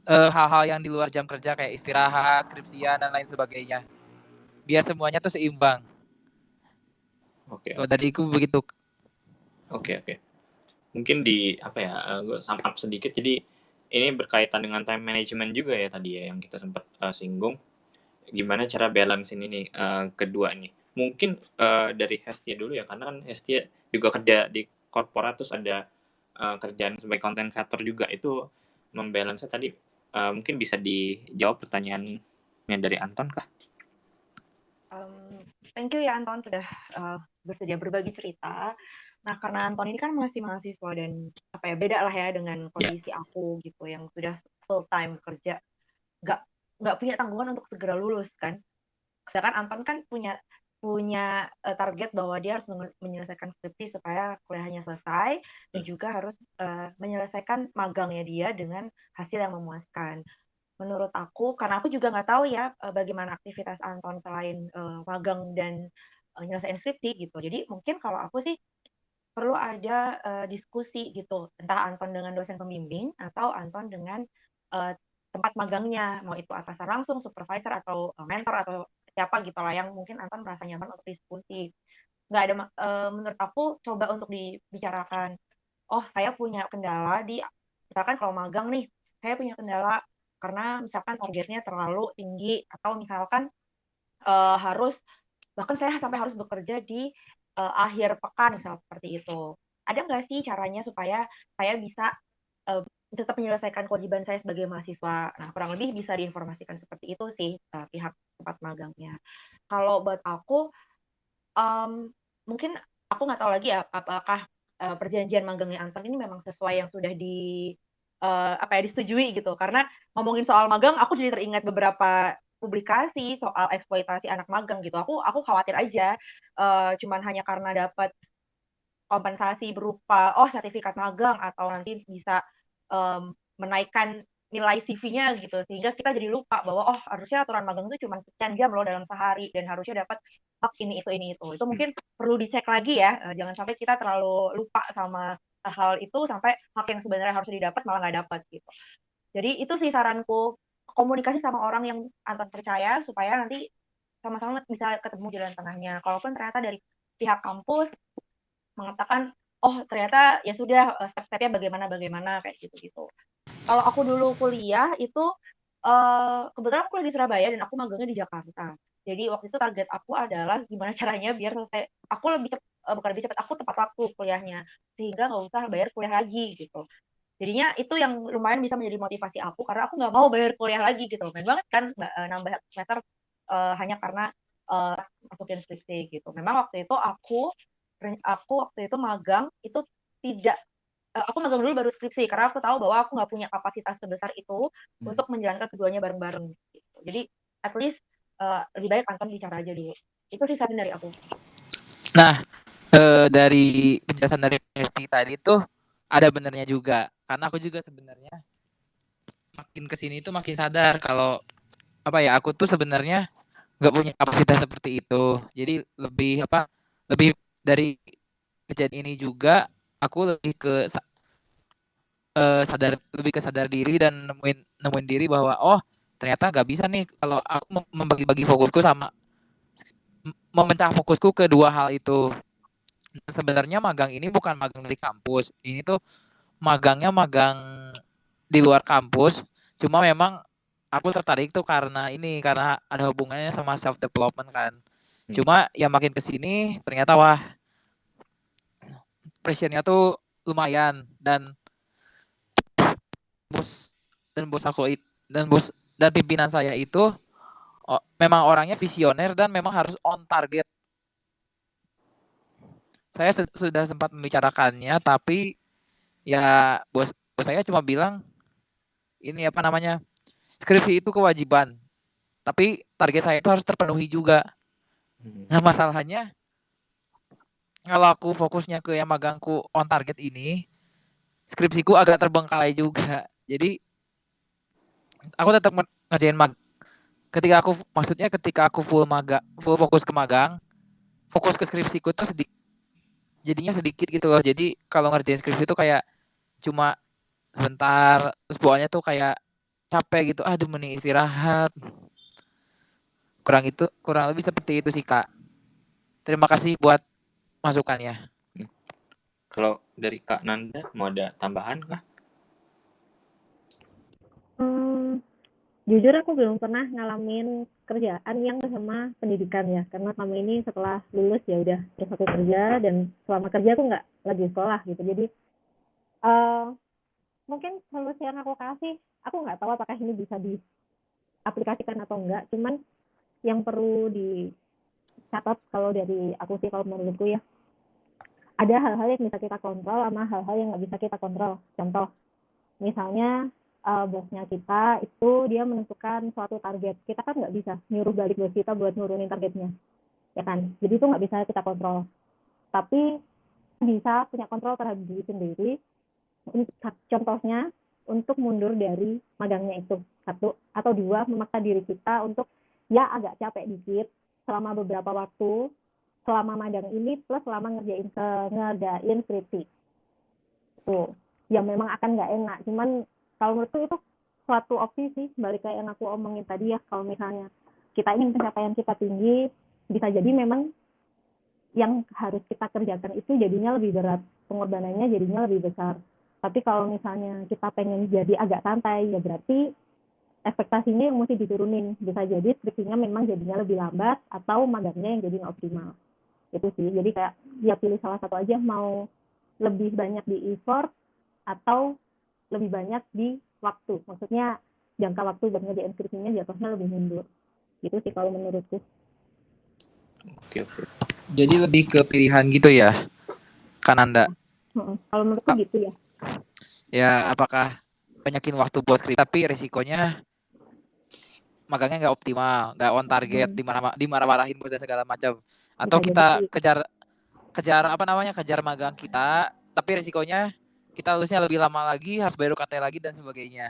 Speaker 5: hal-hal yang di luar jam kerja kayak istirahat, skripsian dan lain sebagainya, biar semuanya tuh seimbang. Kalau dariku begitu.
Speaker 1: Oke. Mungkin gue sum up sedikit. Jadi ini berkaitan dengan time management juga ya tadi ya yang kita sempat singgung. Gimana cara balance ini kedua nih. Mungkin dari Hestia dulu ya, karena kan Hestia juga kerja di korporat terus ada kerjaan sebagai content creator juga. Itu membalance tadi mungkin bisa dijawab pertanyaannya dari Anton kah?
Speaker 2: Thank you ya Anton sudah bersedia berbagi cerita. Nah, karena Anton ini kan masih mahasiswa dan beda lah ya dengan kondisi aku gitu yang sudah full time kerja, nggak punya tanggungan untuk segera lulus kan. Sedangkan Anton kan punya punya target bahwa dia harus menyelesaikan skripsi supaya kuliahnya selesai dan juga harus menyelesaikan magangnya dia dengan hasil yang memuaskan. Menurut aku, karena aku juga nggak tahu ya bagaimana aktivitas Anton selain magang dan nyelesain skripsi gitu. Jadi mungkin kalau aku sih perlu ada diskusi gitu, entah Anton dengan dosen pembimbing atau Anton dengan tempat magangnya, mau itu atasan langsung, supervisor atau mentor atau siapa gitu lah yang mungkin Anton merasa nyaman untuk diskusi. Nggak ada, menurut aku coba untuk dibicarakan. Oh, saya punya kendala misalkan kalau magang nih, saya punya kendala karena misalkan targetnya terlalu tinggi atau misalkan harus bahkan saya sampai harus bekerja di akhir pekan misal seperti itu. Ada nggak sih caranya supaya saya bisa tetap menyelesaikan kewajiban saya sebagai mahasiswa? Nah, kurang lebih bisa diinformasikan seperti itu sih pihak tempat magangnya. Kalau buat aku, mungkin aku nggak tahu lagi ya apakah perjanjian magangnya Anton ini memang sesuai yang sudah disetujui gitu. Karena ngomongin soal magang, aku jadi teringat beberapa publikasi soal eksploitasi anak magang gitu. Aku khawatir aja, cuman hanya karena dapat kompensasi berupa sertifikat magang atau nanti bisa menaikkan nilai CV-nya gitu, sehingga kita jadi lupa bahwa harusnya aturan magang itu cuma sekian jam loh dalam sehari dan harusnya dapat hak ini itu. Itu mungkin perlu dicek lagi ya, jangan sampai kita terlalu lupa sama hal itu sampai hak yang sebenarnya harus didapat malah nggak dapat gitu. Jadi itu sih saranku, komunikasi sama orang yang Anton percaya supaya nanti sama-sama bisa ketemu jalan tengahnya. Kalaupun ternyata dari pihak kampus mengatakan, ternyata ya sudah step-stepnya bagaimana kayak gitu. Kalau aku dulu kuliah itu kebetulan aku kuliah di Surabaya dan aku magangnya di Jakarta. Jadi waktu itu target aku adalah gimana caranya biar selesai. Aku bukan lebih cepat, aku tepat waktu kuliahnya sehingga nggak usah bayar kuliah lagi gitu. Jadinya itu yang lumayan bisa menjadi motivasi aku karena aku nggak mau bayar kuliah lagi gitu. Main banget kan nambah semester hanya karena masukin skripsi gitu. Memang waktu itu aku waktu itu magang itu tidak aku magang dulu baru skripsi karena aku tahu bahwa aku nggak punya kapasitas sebesar itu untuk menjalankan keduanya bareng-bareng gitu. Jadi at least lebih baik Anton bicara aja dulu. Itu sih saran dari aku.
Speaker 5: Nah, dari penjelasan dari Hesti tadi tuh ada benernya juga. Karena aku juga sebenarnya makin kesini tuh makin sadar kalau aku tuh sebenarnya nggak punya kapasitas seperti itu. Jadi lebih dari kejadian ini juga aku lebih ke sadar diri dan nemuin diri bahwa ternyata nggak bisa nih kalau aku membagi-bagi fokusku sama memecah fokusku ke dua hal itu. Dan sebenarnya magang ini bukan magang di kampus, ini tuh magang di luar kampus. Cuma memang aku tertarik tuh karena ada hubungannya sama self development kan. Cuma ya makin kesini ternyata pressure-nya tuh lumayan dan bos dan pimpinan saya itu memang orangnya visioner dan memang harus on target. Saya sudah sempat membicarakannya, tapi ya bos saya cuma bilang ini skripsi itu kewajiban, tapi target saya itu harus terpenuhi juga. Nah masalahnya kalau aku fokusnya ke yang magangku on target ini, skripsiku agak terbengkalai juga. Jadi aku tetap ngerjain ketika aku full fokus ke magang, fokus ke skripsiku tuh jadinya sedikit gitu loh. Jadi kalau ngerjain skripsi itu kayak cuma sebentar, terus bawaannya tuh kayak capek gitu, aduh mending istirahat. Kurang lebih seperti itu sih Kak. Terima kasih buat masukannya.
Speaker 1: Kalau dari Kak Nanda mau ada tambahan kah?
Speaker 3: Jujur aku belum pernah ngalamin kerjaan yang sama pendidikan ya, karena selama ini setelah lulus ya udah terus aku kerja dan selama kerja aku nggak lagi sekolah gitu. Jadi mungkin solusi yang aku kasih, aku nggak tahu apakah ini bisa diaplikasikan atau enggak, cuman yang perlu dicatat kalau dari aku sih, kalau menurutku ya, ada hal-hal yang bisa kita kontrol sama hal-hal yang nggak bisa kita kontrol. Contoh, misalnya bosnya kita itu dia menentukan suatu target, kita kan nggak bisa nyuruh balik bos kita buat nurunin targetnya. ya kan? Jadi itu nggak bisa kita kontrol. Tapi bisa punya kontrol terhadap diri sendiri. Contohnya untuk mundur dari magangnya itu, satu, atau dua, memaksa diri kita untuk ya agak capek dikit selama beberapa waktu selama magang ini plus selama ngerjain skripsi. Tuh, yang memang akan nggak enak. Cuman kalau menurutku itu suatu opsi sih, balik kayak yang aku omongin tadi ya, kalau misalnya kita ingin pencapaian kita tinggi, bisa jadi memang yang harus kita kerjakan itu jadinya lebih berat, pengorbanannya jadinya lebih besar. Tapi kalau misalnya kita pengen jadi agak santai, ya berarti ekspektasinya yang mesti diturunin. Bisa jadi skripsinya memang jadinya lebih lambat, atau magangnya yang jadi nggak optimal. Itu sih, jadi kayak ya pilih salah satu aja, mau lebih banyak di effort, atau lebih banyak di waktu. Maksudnya jangka waktu buat ngerjain skripsinya jatuhnya lebih mundur. Gitu sih kalau menurutku.
Speaker 1: Oke.
Speaker 5: Jadi lebih ke pilihan gitu ya, Kananda?
Speaker 3: Kalau menurutku gitu ya.
Speaker 5: Ya, apakah banyakin waktu buat skripsi tapi resikonya magangnya nggak optimal, nggak on target, dimarah-marahin bos dan segala macam. Atau kita kejar magang kita, tapi resikonya kita lulusnya lebih lama lagi, harus bayar UKT lagi dan sebagainya.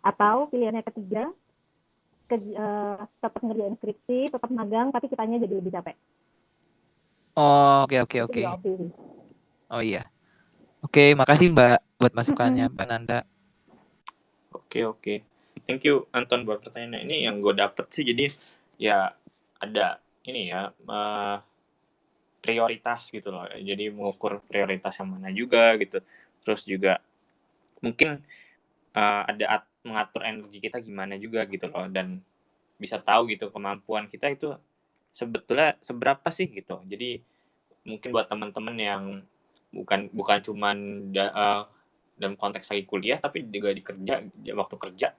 Speaker 3: Atau pilihannya ketiga, tetap ngerjain skripsi, tetap magang, tapi kitanya jadi lebih capek.
Speaker 5: Oh, oke. Oh iya. Oke, makasih Mbak buat masukannya, Mbak Nanda.
Speaker 1: Oke. Thank you Anton buat pertanyaannya. Ini yang gue dapet sih, jadi ya ada ini ya, prioritas gitu loh. Jadi mengukur prioritas yang mana juga gitu. Terus juga mungkin ada mengatur energi kita gimana juga gitu loh, dan bisa tahu gitu kemampuan kita itu sebetulnya seberapa sih gitu. Jadi mungkin buat teman-teman yang bukan cuman dalam konteks lagi kuliah, tapi juga di waktu kerja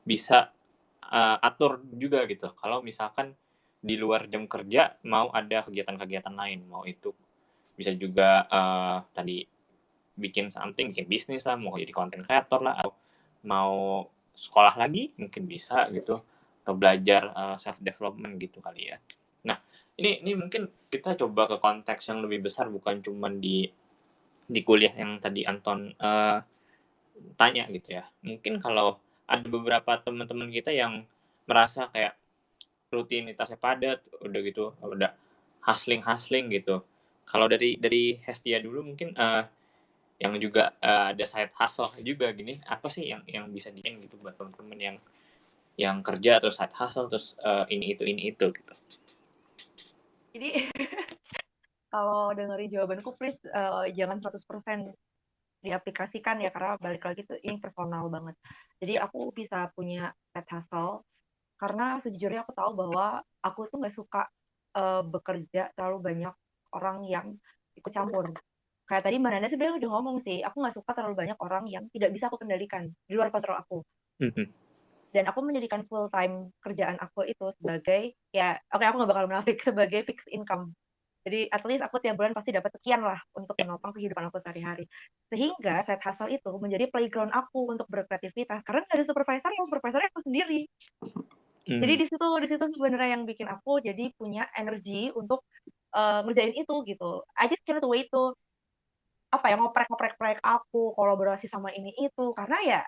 Speaker 1: bisa atur juga gitu. Kalau misalkan di luar jam kerja mau ada kegiatan-kegiatan lain, mau itu bisa juga tadi bikin bisnis lah, mau jadi content creator lah, atau mau sekolah lagi mungkin bisa gitu, atau belajar self development gitu kali ya. Nah, ini mungkin kita coba ke konteks yang lebih besar, bukan cuman di kuliah yang tadi Anton tanya gitu ya. Mungkin kalau ada beberapa teman-teman kita yang merasa kayak rutinitasnya padat, udah hustling gitu. Kalau dari Hestia dulu mungkin yang juga ada side hustle juga gini, apa sih yang bisa gitu buat teman-teman yang kerja terus side hustle terus ini itu gitu.
Speaker 2: Jadi kalau dengerin jawabanku please jangan 100% diaplikasikan ya, karena balik lagi tuh ini personal banget. Jadi aku bisa punya side hustle karena sejujurnya aku tahu bahwa aku tuh nggak suka bekerja terlalu banyak orang yang ikut campur. Kayak tadi Mbak Nanda sebenarnya udah ngomong sih, aku nggak suka terlalu banyak orang yang tidak bisa aku kendalikan, di luar kontrol aku. Dan aku menjadikan full time kerjaan aku itu sebagai, ya oke, aku nggak bakal munafik, sebagai fixed income. Jadi at least aku tiap bulan pasti dapat sekian lah untuk menopang kehidupan aku sehari-hari. Sehingga side hustle itu menjadi playground aku untuk berkreativitas. Karena dari supervisornya aku sendiri. Jadi di situ sebenarnya yang bikin aku jadi punya energi untuk ngerjain itu gitu. I just cannot wait to ngoprek proyek aku, kolaborasi sama ini itu, karena ya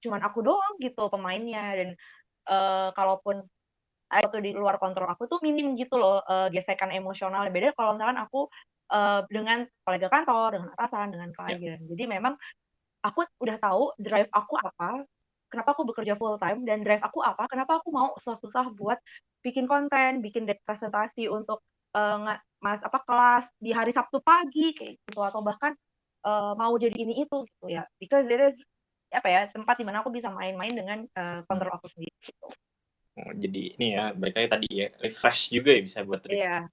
Speaker 2: cuman aku doang gitu pemainnya. Dan kalaupun itu di luar kontrol aku tuh minim gitu loh gesekan emosional. Beda kalau misalkan aku dengan kolega kantor, dengan atasan, dengan klien. Jadi memang aku udah tahu drive aku apa, kenapa aku bekerja full time, dan drive aku apa, kenapa aku mau susah-susah buat bikin konten, bikin presentasi untuk kelas di hari Sabtu pagi kayak gitu, atau bahkan mau jadi ini itu gitu ya, because there is tempat di mana aku bisa main-main dengan kontrol aku sendiri gitu.
Speaker 1: Oh, jadi ini ya, mereka tadi ya refresh juga ya, bisa buat refresh.
Speaker 2: Iya.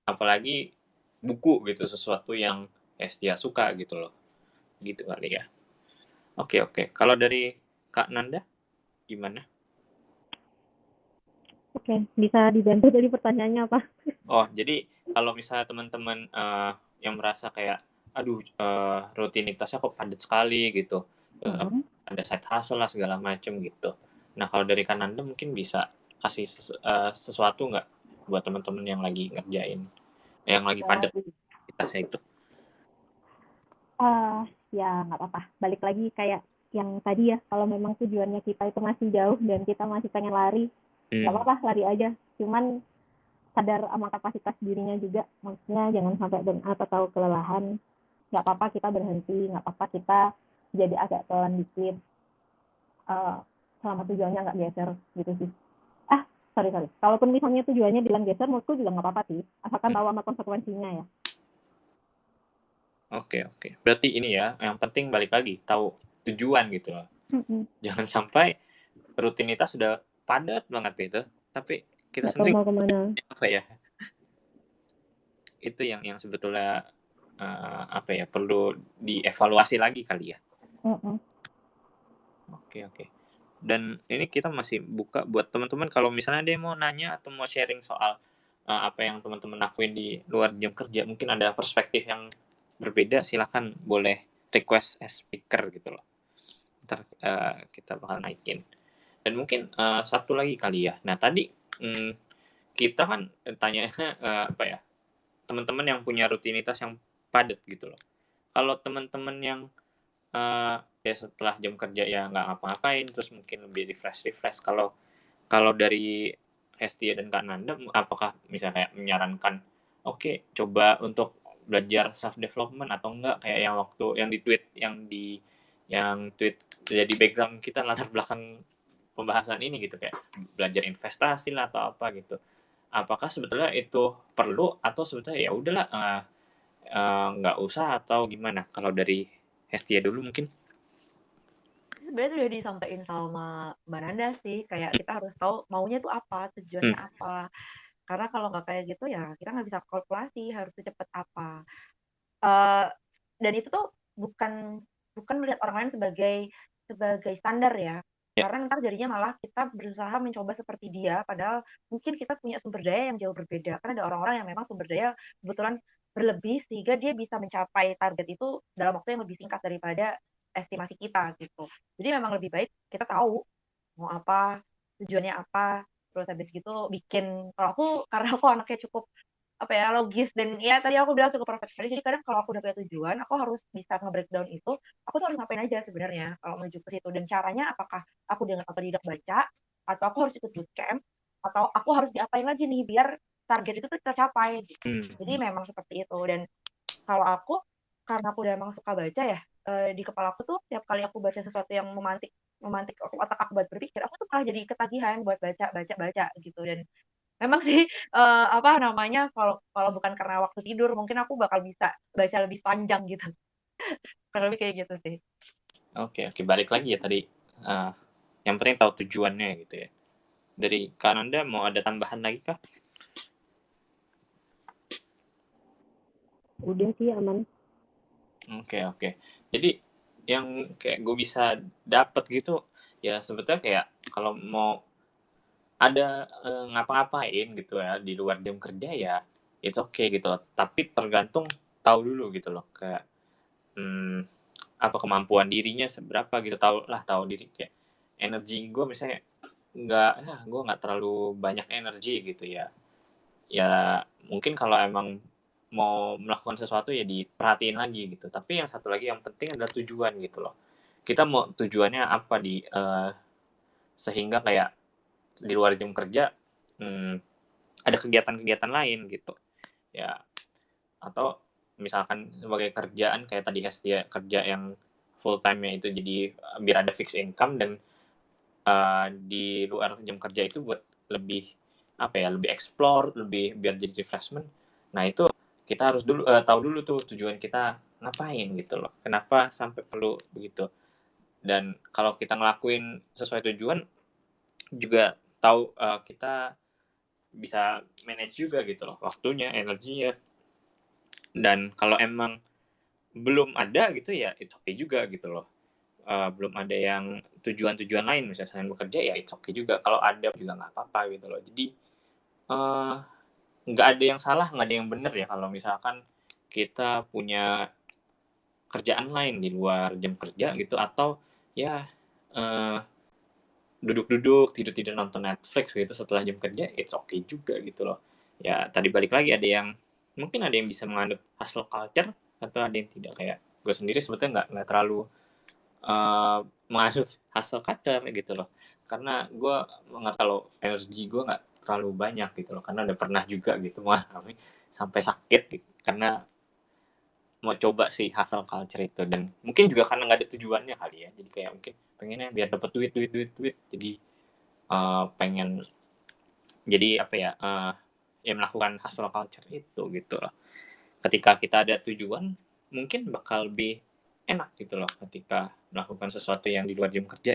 Speaker 1: Apalagi buku gitu, sesuatu yang Hestia suka gitu loh, gitu kali ya. Oke. Kalau dari Kak Nanda gimana?
Speaker 3: Oke, bisa dibantu dari pertanyaannya apa?
Speaker 1: Oh, jadi kalau misalnya teman-teman yang merasa kayak aduh rutinitasnya kok padat sekali gitu, ada side hustle lah segala macam gitu. Nah, kalau dari Kak Nanda mungkin bisa kasih sesuatu nggak buat teman-teman yang lagi ngerjain, yang lagi padat aktivitasnya itu?
Speaker 3: Ya nggak apa-apa. Balik lagi kayak yang tadi ya, kalau memang tujuannya kita itu masih jauh dan kita masih pengen lari, nggak apa-apa, lari aja. Cuman sadar sama kapasitas dirinya juga, maksudnya jangan sampai burnout atau kelelahan. Nggak apa-apa kita berhenti, nggak apa-apa kita jadi agak pelan dikit, selama tujuannya nggak geser gitu sih. Sorry. Kalaupun misalnya tujuannya bilang geser, menurutku juga nggak apa-apa sih, asalkan tahu sama konsekuensinya ya.
Speaker 1: Oke. Berarti ini ya, yang penting balik lagi, tahu tujuan gitu loh. Jangan sampai rutinitas sudah padat banget gitu, tapi kita
Speaker 3: Nggak tahu
Speaker 1: sendiri
Speaker 3: mau kemana.
Speaker 1: apa ya? Itu yang sebetulnya perlu dievaluasi lagi kali ya. Oke. Dan ini kita masih buka buat teman-teman kalau misalnya dia mau nanya atau mau sharing soal apa yang teman-teman lakuin di luar jam kerja, mungkin ada perspektif yang berbeda, silakan boleh request as speaker gitu loh. Ntar kita bakal naikin. Dan mungkin satu lagi kali ya. Nah tadi kita kan tanyanya teman-teman yang punya rutinitas yang padat gitu loh. Kalau teman-teman yang ya setelah jam kerja ya nggak ngapa-ngapain, terus mungkin lebih refresh. Kalau dari Hestia dan Kak Nanda, apakah misalnya kayak menyarankan, oke, coba untuk belajar self development atau enggak kayak yang waktu yang tweet jadi background kita latar belakang pembahasan ini gitu, kayak belajar investasi lah atau apa gitu. Apakah sebetulnya itu perlu atau sebetulnya ya udahlah nggak usah atau gimana? Kalau dari Hestia dulu mungkin.
Speaker 2: Sebenarnya sudah disampaikan sama Mbak Nanda sih, kayak kita harus tahu maunya tuh apa, tujuannya apa. Karena kalau nggak kayak gitu ya kita nggak bisa kalkulasi harus cepet apa. Dan itu tuh bukan melihat orang lain sebagai standar ya. Karena ntar jadinya malah kita berusaha mencoba seperti dia, padahal mungkin kita punya sumber daya yang jauh berbeda. Karena ada orang-orang yang memang sumber daya kebetulan berlebih sehingga dia bisa mencapai target itu dalam waktu yang lebih singkat daripada estimasi kita gitu. Jadi memang lebih baik kita tahu mau apa, tujuannya apa, terus habis gitu bikin. Karena aku anaknya cukup logis, dan ya tadi aku bilang cukup perfeksionis, jadi kadang kalau aku udah punya tujuan aku harus bisa nge-breakdown itu, aku tuh harus ngapain aja sebenarnya kalau menuju ke situ, dan caranya apakah aku dengan otodidak baca atau aku harus ikut bootcamp atau aku harus diapain lagi nih biar target itu tuh tercapai gitu. Jadi memang seperti itu. Dan kalau aku, karena aku udah emang suka baca ya, di kepala aku tuh tiap kali aku baca sesuatu yang memantik otak aku buat berpikir, aku tuh malah jadi ketagihan buat baca gitu. Dan memang sih kalau bukan karena waktu tidur mungkin aku bakal bisa baca lebih panjang gitu. Kurang lebih kayak gitu sih.
Speaker 1: Oke, balik lagi ya tadi. Yang penting tahu tujuannya gitu ya. Dari Kak Nanda mau ada tambahan lagi kah?
Speaker 3: Udah sih, aman.
Speaker 1: Oke. Jadi yang kayak gue bisa dapat gitu ya, sebetulnya kayak kalau mau ada ngapa-ngapain gitu ya di luar jam kerja ya it's okay gitu loh. Tapi tergantung tahu dulu gitu loh, kayak apa kemampuan dirinya seberapa gitu, tahu diri, kayak energi gue misalnya gue nggak terlalu banyak energi gitu ya mungkin kalau emang mau melakukan sesuatu ya diperhatiin lagi gitu. Tapi yang satu lagi yang penting adalah tujuan gitu loh, kita mau tujuannya apa sehingga kayak di luar jam kerja ada kegiatan-kegiatan lain gitu ya, atau misalkan sebagai kerjaan kayak tadi Hestia kerja yang full time-nya itu jadi biar ada fixed income, dan di luar jam kerja itu buat lebih lebih explore, lebih biar jadi refreshment. Nah itu kita harus tahu dulu tuh tujuan kita ngapain gitu loh, kenapa sampai perlu begitu. Dan kalau kita ngelakuin sesuai tujuan juga tahu kita bisa manage juga gitu loh waktunya, energinya. Dan kalau emang belum ada gitu ya it's okay juga gitu loh. Belum ada yang tujuan-tujuan lain misalnya selain bekerja ya it's okay juga, kalau ada juga nggak apa-apa gitu loh. Jadi nggak ada yang salah, nggak ada yang benar ya kalau misalkan kita punya kerjaan lain di luar jam kerja gitu, atau ya duduk-duduk tidur-tidur nonton Netflix gitu setelah jam kerja it's okay juga gitu loh. ya tadi balik lagi ada yang mungkin ada yang bisa menganut hustle culture atau ada yang tidak. Kayak gue sendiri sebetulnya nggak terlalu menganut hustle culture gitu loh, karena gue nggak, kalau energi gue nggak terlalu banyak gitu loh, karena udah pernah juga gitu mengalami sampai sakit gitu, karena mau coba sih hustle culture itu, dan mungkin juga karena nggak ada tujuannya kali ya, jadi kayak mungkin pengennya biar dapat duit, jadi pengen jadi apa ya, ya melakukan hustle culture itu gitu loh. Ketika kita ada tujuan mungkin bakal lebih enak gitu loh, ketika melakukan sesuatu yang di luar jam kerja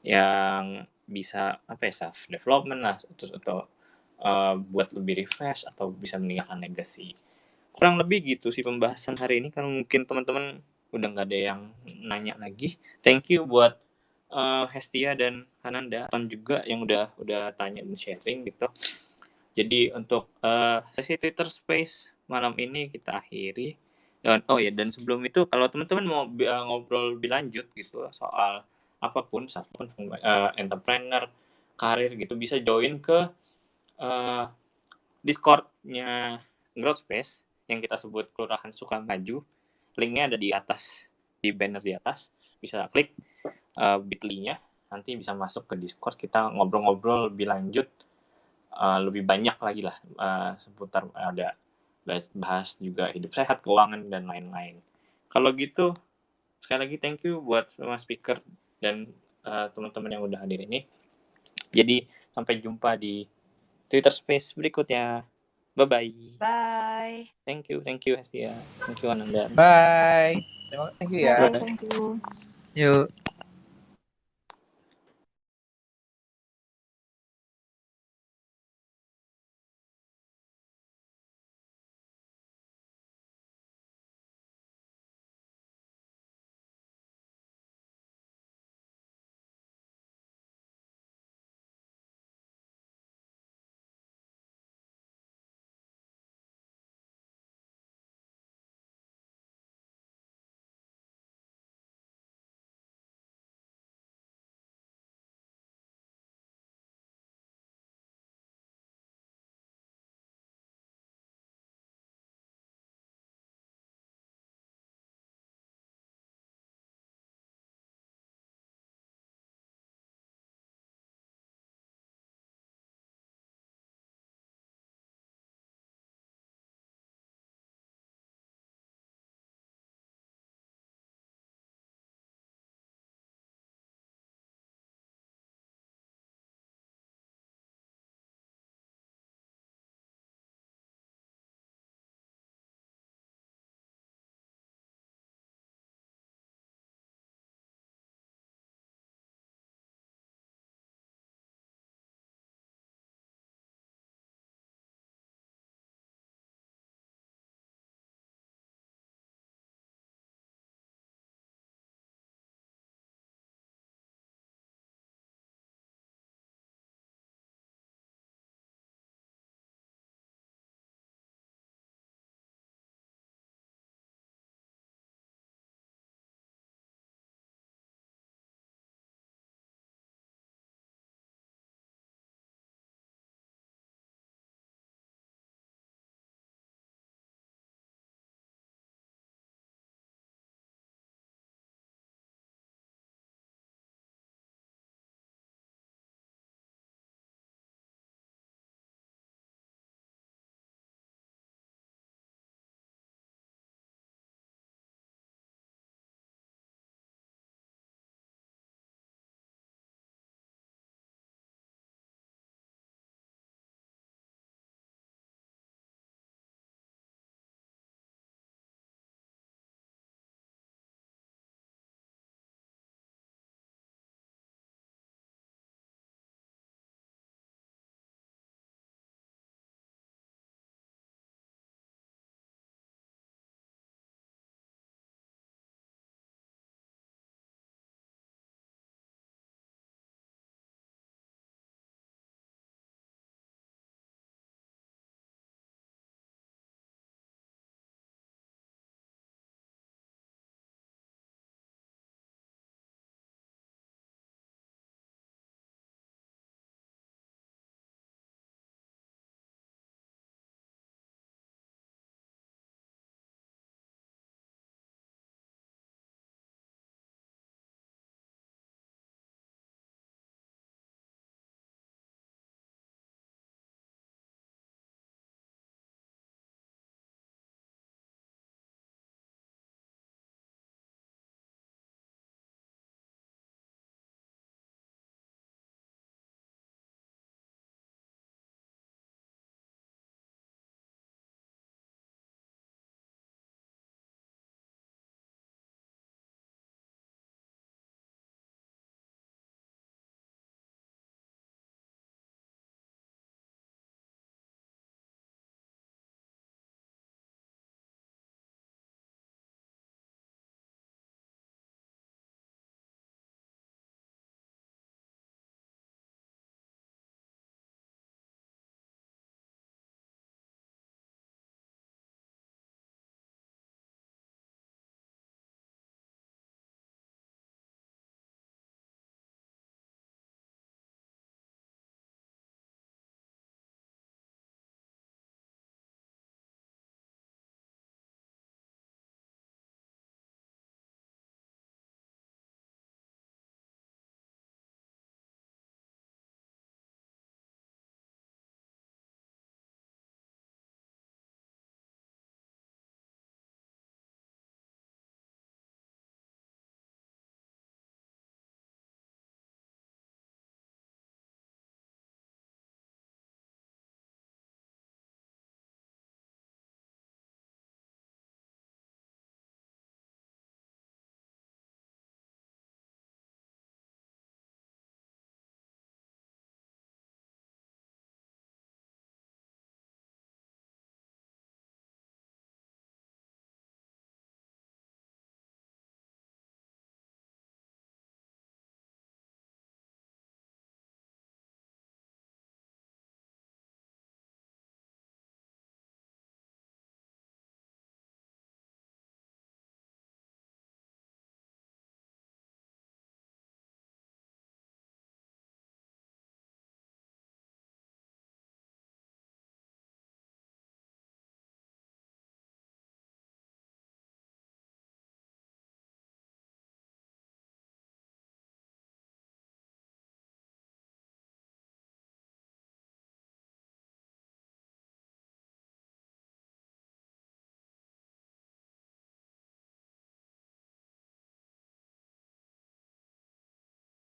Speaker 1: yang bisa apa ya, self development lah, terus atau buat lebih refresh atau bisa meninggalkan legacy. Kurang lebih gitu sih pembahasan hari ini. Kalau mungkin teman-teman udah nggak ada yang nanya lagi, thank you buat Hestia dan Hananda juga yang udah tanya dan sharing gitu. Jadi untuk sesi Twitter Space malam ini kita akhiri. Dan dan sebelum itu kalau teman-teman mau ngobrol lebih lanjut gitu soal apapun entrepreneur, karir gitu, bisa join ke Discord-nya Growth Space yang kita sebut Kelurahan Sukamaju. Linknya ada di atas, di banner di atas. Bisa klik bit.ly-nya, nanti bisa masuk ke Discord, kita ngobrol-ngobrol lebih lanjut, lebih banyak lagi lah seputar ada bahas juga hidup sehat, keuangan, dan lain-lain. Kalau gitu, sekali lagi thank you buat semua speaker dan teman-teman yang udah hadir ini. Jadi sampai jumpa di Twitter Space berikutnya. Bye-bye.
Speaker 2: Bye.
Speaker 1: Thank you Hestia. Thank you Ananda.
Speaker 5: Bye. Thank you ya.
Speaker 3: Bye, thank you.
Speaker 5: Yuk.